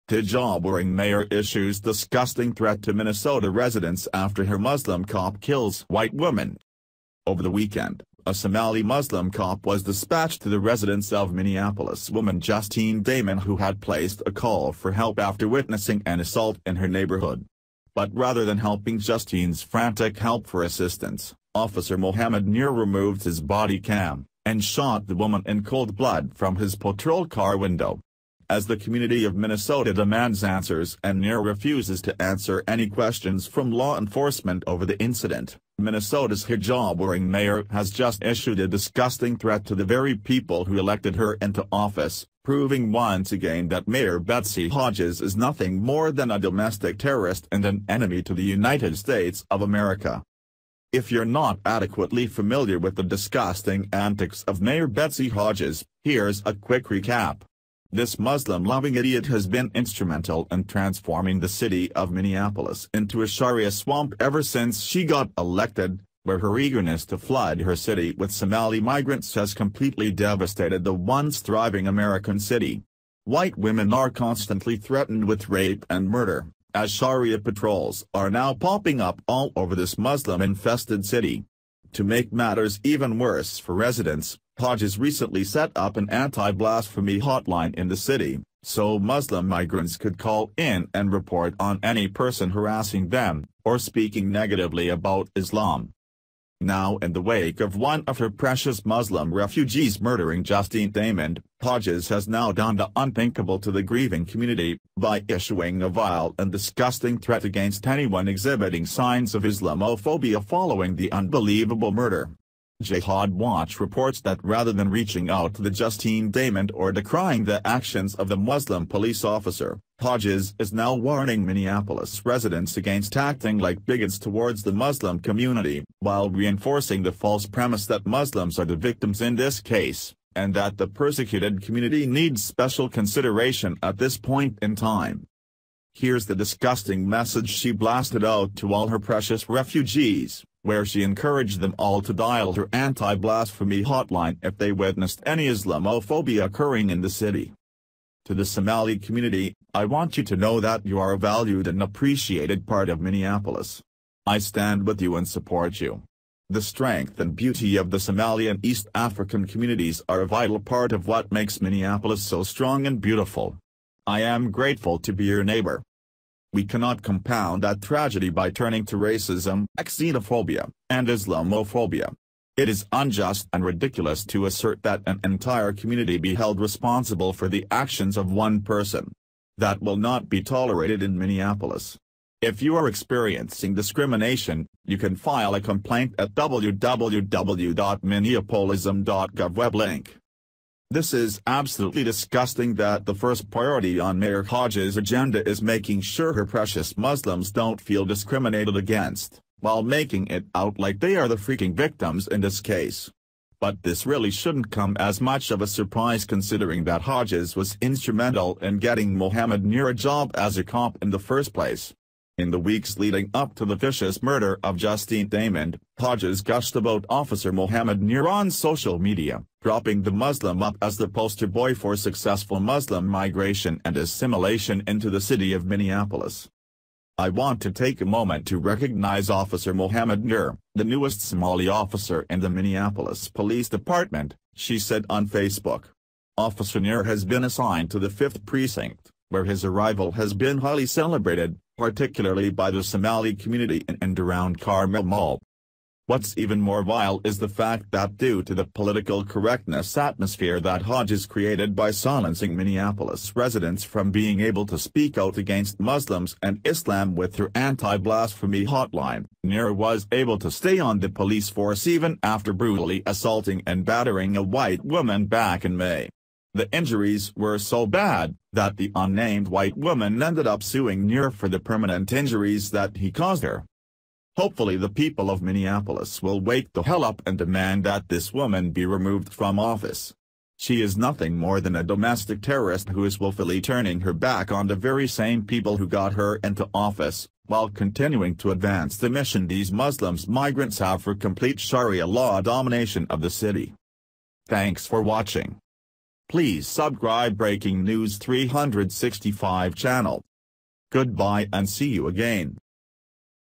Hijab-wearing mayor issues disgusting threat to Minnesota residents after her Muslim cop kills white woman. Over the weekend, a Somali Muslim cop was dispatched to the residence of Minneapolis woman Justine Damon, who had placed a call for help after witnessing an assault in her neighborhood. But rather than helping Justine's frantic help for assistance, Officer Mohammed Nur removed his body cam and shot the woman in cold blood from his patrol car window. As the community of Minnesota demands answers and Nur refuses to answer any questions from law enforcement over the incident, Minnesota's hijab-wearing mayor has just issued a disgusting threat to the very people who elected her into office, proving once again that Mayor Betsy Hodges is nothing more than a domestic terrorist and an enemy to the United States of America. If you're not adequately familiar with the disgusting antics of Mayor Betsy Hodges, here's a quick recap. This Muslim-loving idiot has been instrumental in transforming the city of Minneapolis into a Sharia swamp ever since she got elected, where her eagerness to flood her city with Somali migrants has completely devastated the once thriving American city. White women are constantly threatened with rape and murder, as Sharia patrols are now popping up all over this Muslim-infested city. To make matters even worse for residents, Hodges recently set up an anti-blasphemy hotline in the city, so Muslim migrants could call in and report on any person harassing them, or speaking negatively about Islam. Now, in the wake of one of her precious Muslim refugees murdering Justine Damon, Hodges has now done the unthinkable to the grieving community, by issuing a vile and disgusting threat against anyone exhibiting signs of Islamophobia following the unbelievable murder. Jihad Watch reports that rather than reaching out to the Justine Damon or decrying the actions of the Muslim police officer, Hodges is now warning Minneapolis residents against acting like bigots towards the Muslim community, while reinforcing the false premise that Muslims are the victims in this case, and that the persecuted community needs special consideration at this point in time. Here's the disgusting message she blasted out to all her precious refugees, where she encouraged them all to dial her anti-blasphemy hotline if they witnessed any Islamophobia occurring in the city. To the Somali community, I want you to know that you are a valued and appreciated part of Minneapolis. I stand with you and support you. The strength and beauty of the Somali and East African communities are a vital part of what makes Minneapolis so strong and beautiful. I am grateful to be your neighbor. We cannot compound that tragedy by turning to racism, xenophobia, and Islamophobia. It is unjust and ridiculous to assert that an entire community be held responsible for the actions of one person. That will not be tolerated in Minneapolis. If you are experiencing discrimination, you can file a complaint at www.minneapolism.gov web link. This is absolutely disgusting that the first priority on Mayor Hodges' agenda is making sure her precious Muslims don't feel discriminated against, while making it out like they are the freaking victims in this case. But this really shouldn't come as much of a surprise considering that Hodges was instrumental in getting Mohammed Nur a job as a cop in the first place. In the weeks leading up to the vicious murder of Justine Damon, Hodges gushed about Officer Mohammed Nur on social media, dropping the Muslim up as the poster boy for successful Muslim migration and assimilation into the city of Minneapolis. I want to take a moment to recognize Officer Mohammed Nur, the newest Somali officer in the Minneapolis Police Department, she said on Facebook. Officer Nur has been assigned to the 5th Precinct, where his arrival has been highly celebrated, particularly by the Somali community in and around Carmel Mall. What's even more vile is the fact that due to the political correctness atmosphere that Hodges created by silencing Minneapolis residents from being able to speak out against Muslims and Islam with her anti-blasphemy hotline, Nur was able to stay on the police force even after brutally assaulting and battering a white woman back in May. The injuries were so bad that the unnamed white woman ended up suing Nur for the permanent injuries that he caused her. Hopefully the people of Minneapolis will wake the hell up and demand that this woman be removed from office. She is nothing more than a domestic terrorist who is willfully turning her back on the very same people who got her into office, while continuing to advance the mission these Muslims migrants have for complete Sharia law domination of the city. Thanks for watching. Please subscribe Breaking News 365 channel. Goodbye and see you again.